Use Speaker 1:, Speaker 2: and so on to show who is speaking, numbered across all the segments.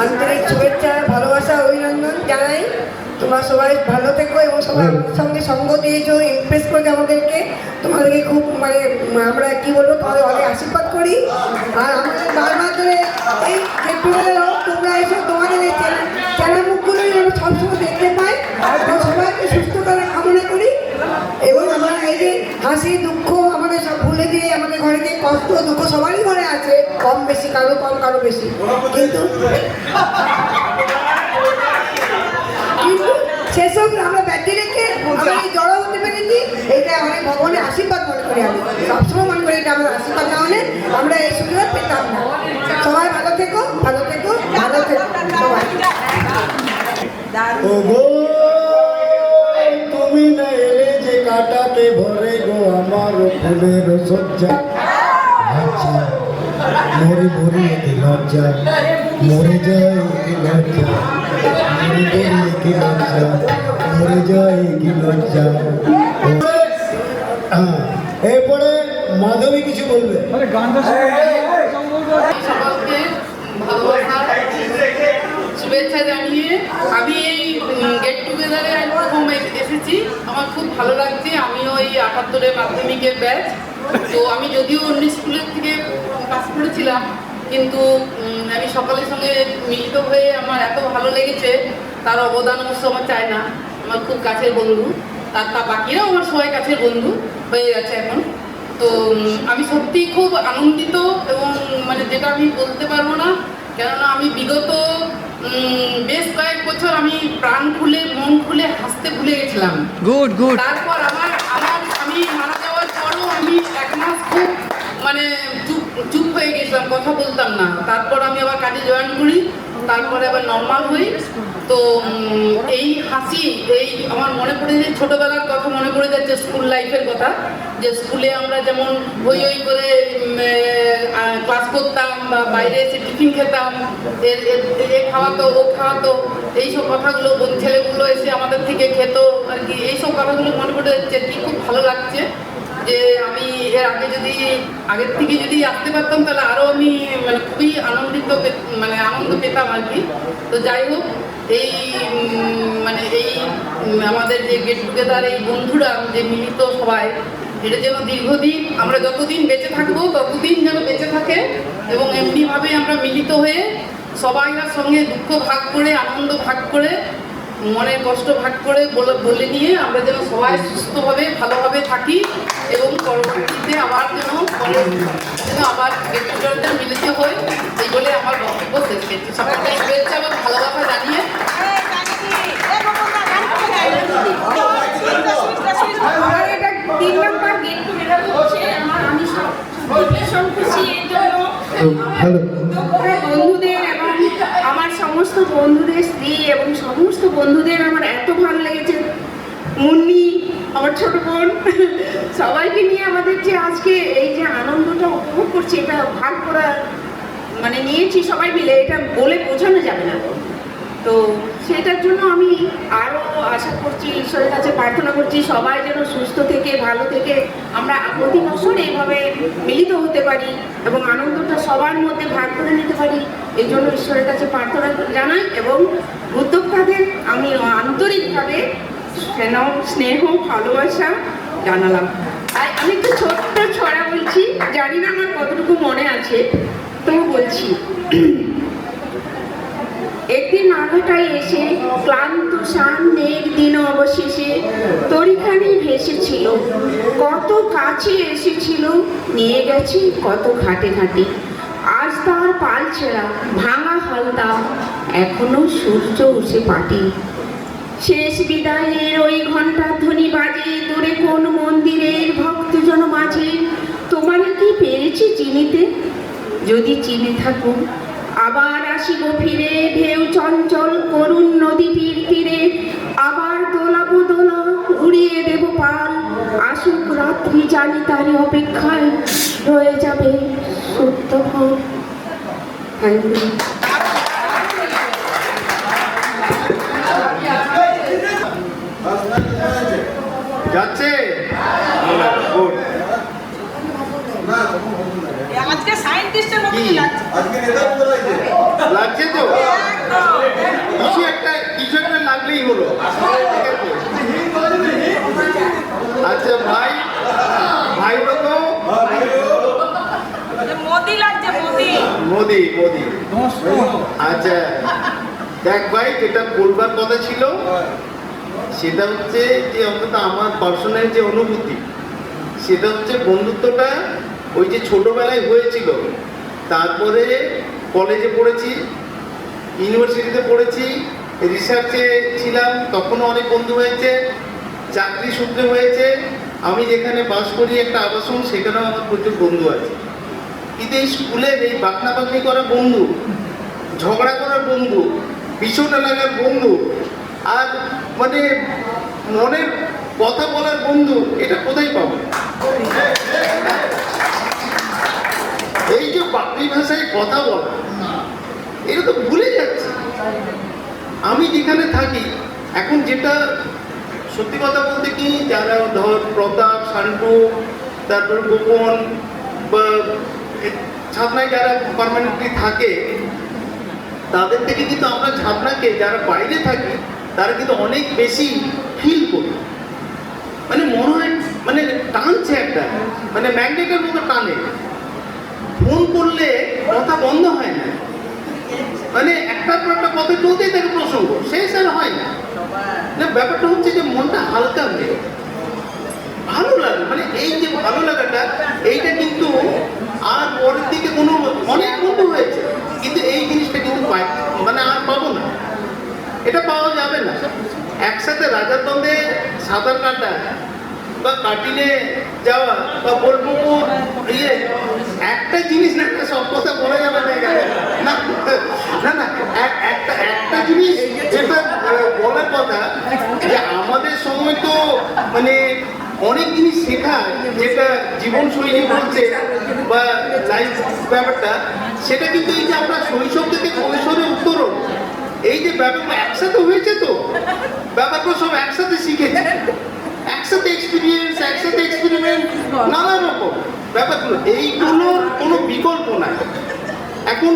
Speaker 1: আন্তরিক শুভেচ্ছা, ভালোবাসা, অভিনন্দন জানাই। তোমরা সবাই ভালো থেকো এবং সবাই আমাদের সঙ্গে সঙ্গ দিয়েছো, ইমপ্রেস করেছো আমাদেরকে। তোমাদেরকে খুব মানে আমরা কি বলবো, তোমাদের অনেক আশীর্বাদ করি। আর আমাদের বারবার ধরে এই তোমরা এসে তোমাদের এই চেনা মুখগুলোই আমরা সবসময় দেখতে পাই। সবাইকে সুস্থ করার কামনা করি এবং আমরা এই যে হাসি দুঃখ আমাদের সব ভুলে দিয়ে আমাদের ঘরে যে কষ্ট দুঃখ সবারই ঘরে আছে, কম বেশি, কারো কম কারো বেশি, কিন্তু সেসব আমরা ব্যক্তি রেখে আমরা এই জড়ো হতে পেরেছি। এটা অনেক ভগবানের আশীর্বাদ মনে করি, আমি সবসময় মনে করি এটা আমাদের আশীর্বাদ না হলে আমরা এই সুযোগ পেতাম না। সবাই ভালো থেকো, ভালো থেকো, ভালো থেকো সবাই।
Speaker 2: তুমি না এলে যে কাটাতে ভরে গো আমার ফুলের সজ্জা, মরে মরে কি লজ্জা, মরে যায় কি লজ্জা, মরে যায় কি লজ্জা, মরে যায় কি লজ্জা। এরপরে মাধবী কিছু বলবে।
Speaker 3: সকলকে ভালোবাসা শুভেচ্ছা জানিয়ে আমি এই গেট টুগেদারে প্রথম এসেছি, আমার খুব ভালো লাগছে। আমিও এই ৭৮ মাধ্যমিকের ব্যাচ। তো আমি যদিও অন্য স্কুলের থেকে পাস করেছিলাম, কিন্তু আমি সকলের সঙ্গে মিলিত হয়ে আমার এত ভালো লেগেছে, তার অবদান অবশ্য আমার চাই না। আমার খুব কাছের বন্ধু, তার বাকিরাও আমার সবাই কাছের বন্ধু হয়ে গেছে এখন। তো আমি সত্যিই খুব আনন্দিত এবং মানে যেটা আমি বলতে পারবো না, কেননা আমি বিগত বেশ কয়েক বছর আমি প্রাণ খুলে মন খুলে হাসতে ভুলে গেছিলাম। তারপর আমি মারা যাওয়ার পরও আমি 1 মাস খুব মানে চুপ হয়ে গেছিলাম, কথা বলতাম না। তারপর আমি আবার কাজে জয়েন করি, তারপরে আবার নর্মাল হই। তো এই হাসি, এই আমার মনে পড়ে যে ছোটোবেলার কথা মনে পড়ে যাচ্ছে, স্কুল লাইফের কথা, যে স্কুলে আমরা যেমন হই হই করে ক্লাস করতাম বা বাইরে এসে টিফিন খেতাম, এ খাওয়াতো ও খাওয়াতো, এইসব কথাগুলো ছেলেগুলো এসে আমাদের থেকে খেত আর কি। এইসব কথাগুলো মনে পড়ে যাচ্ছে, কি খুব ভালো লাগছে যে আমি এর আগে আগের থেকে যদি আসতে পারতাম তাহলে আরও আমি মানে খুবই আনন্দ পেতাম আর কি। তো যাই হোক, এই আমাদের যে গেট টুগেদার, এই বন্ধুরা যে মিলিত সবাই, এটা যেন দীর্ঘদিন আমরা যতদিন বেঁচে থাকবো ততদিন যেন বেঁচে থাকে এবং এমনিভাবে আমরা মিলিত হয়ে সবাইকার সঙ্গে দুঃখ ভাগ করে, আনন্দ ভাগ করে, মনের কষ্ট ভাগ করে বলে নিয়ে আমরা যেন সবাই সুস্থভাবে ভালোভাবে থাকি এবং পরবর্তীতে আবার যেন আবার গেট টুগেদারতে মিলিত হই, এই বলে আমার বক্তব্য শেষ করছি। সবাইকে শুভেচ্ছা এবং ভালোবাসা জানিয়ে
Speaker 4: আমার এটা 3 নম্বর গেট টুগেদার হচ্ছে। আমি ভীষণ খুশি এর জন্য। বন্ধুদের এবং আমার সমস্ত বন্ধুদের স্ত্রী এবং সমস্ত বন্ধুদের আমার এত ভালো লেগেছে। মুন্নি, আমার ছোট বোন, সবাইকে নিয়ে আমাদের যে আজকে এই যে আনন্দটা উপভোগ করছি, এটা ভাগ করা মানে নিয়েছি সবাই মিলে, এটা বলে বোঝানো যাবে না। তো সেটার জন্য আমি আরও আশা করছি, ঈশ্বরের কাছে প্রার্থনা করছি সবাই যেন সুস্থ থেকে ভালো থেকে আমরা প্রতি বছর এইভাবে মিলিত হতে পারি এবং আনন্দটা সবার মধ্যে ভাগ করে নিতে পারি। এই জন্য ঈশ্বরের কাছে প্রার্থনা জানাই এবং উদ্যোক্তাদের আমি আন্তরিকভাবে স্নেহ ভালোবাসা জানালাম। আর আমি একটু ছোট্ট ছড়া বলছি, জানি না আমার কতটুকু মনে আছে, তবু বলছি। একদিন আলোটায় এসে ক্লান্ত সামনের দিন অবশেষে তরিখানি ভেসেছিল, কত কাছে এসেছিল, নিয়ে গেছে কত ঘাটে ঘাটে। আজ তার পাল ছেঁড়া ভাঙা হালতা, এখনো সূর্য উঠে পাটি। শেষ বিদায়ের ওই ঘণ্টার ধ্বনি বাজে দূরে কোন মন্দিরের ভক্তজন মাঝে। তোমার কি পেরেছি চিনিতে? যদি চিনে থাকো আবার আসিব ফিরে, ঢেউ চঞ্চল করুণ নদীটির তীরে। আবার দোলাবো দোলা, উড়িয়ে দেব পাল, আসুক রাত্রি জানি তারই অপেক্ষায় রয়ে যাবে সত্য ভোর। Thank you.
Speaker 2: যাচ্ছে
Speaker 4: আজকে সায়েন্টিস্টের মতনই লাগছে।
Speaker 2: আজকে নেতা বদলাইছে।
Speaker 5: লাগছে তো? কিছু একটা লাগলেই হলো। আচ্ছা ভাই বলো।
Speaker 6: মোদি লাগছে,
Speaker 5: মোদি। আচ্ছা দেখ ভাই, যেটা বলবার কথা ছিল সেটা হচ্ছে যে অন্তত আমার পার্সোনাল যে অনুভূতি, সেটা হচ্ছে বন্ধুত্বটা ওই যে ছোটবেলায় হয়েছিল, তারপরে কলেজে পড়েছি, ইউনিভার্সিটিতে পড়েছি, রিসার্চে ছিলাম, তখনও অনেক বন্ধু হয়েছে, চাকরি সূত্রে হয়েছে। আমি যেখানে বাস করি একটা আবাসন, সেখানেও আমার প্রচুর বন্ধু আছে। কিন্তু এই স্কুলের এই বাকনাবাকনি করা বন্ধু, ঝগড়া করার বন্ধু, পিছনে লাগার বন্ধু, আর মানে মনের কথা বলার বন্ধু, এটা কোথায় পাবো? এই যে বাকরি ভাষায় কথা বলা, এটা তো ভুলে যাচ্ছে। আমি যেখানে থাকি এখন, যেটা সত্যি কথা বলতে কি, যারা ধর প্রতাপ, শান্টু, তারপর গোপন বা ছাতনায় যারা পার্মানেন্টলি থাকে, তাদের থেকে কিন্তু আমরা ছাতনাকে যারা বাইরে থাকি তারা কিন্তু অনেক বেশি ফিল করি। মানে মনে হয় মানে টানছে একটা, মানে ম্যাগনেটের মতো টানে। ফোন করলে কথা বন্ধ হয় না, মানে একটার পর একটা কথা চলতেই থাকে, প্রসঙ্গ শেষ আর হয় না। ব্যাপারটা হচ্ছে যে মনটা হালকা হয়ে যায়, ভালো লাগে। মানে এই যে ভালো লাগাটা, এইটা কিন্তু আর পরের দিকে কোনো অনেক বন্ধু হয়েছে, কিন্তু এই জিনিসটা কিন্তু মানে আর পাবো না, এটা পাওয়া যাবে না। একসাথে রাজারদন্দে সাঁতার কাটা বা কাটিনে যাওয়া বা বোলপুকুর, একটা জিনিস না, সব কথা বলা যাবে না। না একটা জিনিস যেটা বলার কথা, যে আমাদের সময় তো মানে অনেক জিনিস শেখায়, যেটা জীবনশৈলী বলছে বা লাইফ ব্যাপারটা, সেটা কিন্তু এই যে আমরা শৈশব থেকে কৈশোরে উত্তরণ, এই যে ব্যাপারটা একসাথে হয়েছে, তো ব্যাপারটা সব একসাথে শিখেছে, একসাথে এক্সপিরিয়েন্স, একসাথে এক্সপেরিমেন্ট, নানা রকম ব্যাপারগুলো, এইগুলোর কোনো বিকল্প নাই। এখন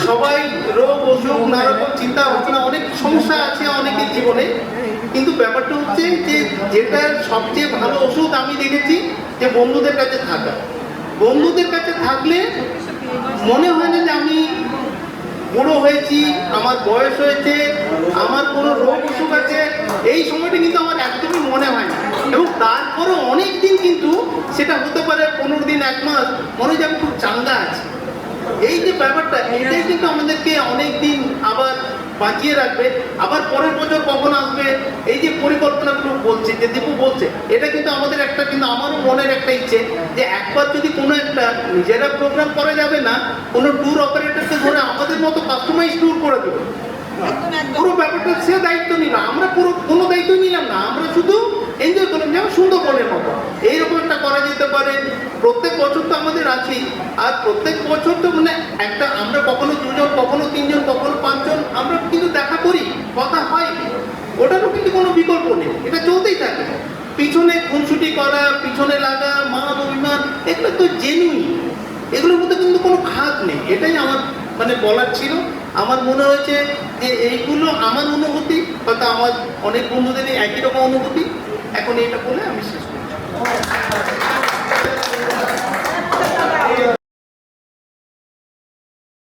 Speaker 5: সবাই রোগ অসুখ, নানা রকম চিন্তা ভাবনা, অনেক সমস্যা আছে অনেকের জীবনে, কিন্তু ব্যাপারটা হচ্ছে যে যেটার সবচেয়ে ভালো ওষুধ আমি দেখেছি যে বন্ধুদের কাছে থাকা। বন্ধুদের কাছে থাকলে মনে হয় না যে আমি বড় হয়েছি, আমার বয়স হয়েছে, আমার কোনো রোগ অসুখ আছে, এই সময়টা কিন্তু আমার একদমই মনে হয় না। এবং তারপরে অনেক দিন কিন্তু সেটা হতে পারে 15 দিন, 1 মাস, মনে হয় যে আমি খুব চাঙ্গা আছি। এই যে ব্যাপারটা, এটাই কিন্তু আমাদেরকে অনেক দিন আবার বাঁচিয়ে রাখবে। আবার পরের বছর কখন আসবে, এই যে পরিকল্পনাগুলো বলছে, যে দীপু বলছে, এটা কিন্তু আমাদের একটা, কিন্তু আমারও মনের একটা ইচ্ছে যে একবার যদি কোনো একটা নিজেরা প্রোগ্রাম করা যাবে না, কোনো ট্যুর অপারেটরকে ধরে আমাদের মতো কাস্টমাইজ ট্যুর করে দেবো। পুরো ব্যাপারটা সে দায়িত্ব নিলাম, আমরা পুরো কোনো দায়িত্ব নিলাম না, আমরা শুধু এনজয় করলাম, যেমন সুন্দরবনের মতো এইরকম একটা করা যেতে পারে। প্রত্যেক বছর তো আমাদের আছেই, আর প্রত্যেক বছর তো মানে একটা, আমরা কখনো 2 জন, কখনো 3 জন, কখনো 5 জন, আমরা কিন্তু দেখা করি, কথা হয়, ওটারও কিন্তু কোনো বিকল্প নেই, এটা চলতেই থাকে। পিছনে খুনসুটি করা, পিছনে লাগা, মান অভিমান, এগুলো তো জেনুইন, এগুলোর মধ্যে কিন্তু কোনো খাত নেই। এটাই আমার মানে বলার ছিল। আমার মনে হয়েছে যে এইগুলো আমার অনুভূতি, হয়তো আমার অনেক বন্ধুদের একই রকম অনুভূতি। এখন এটা বলে আমি শেষ করছি।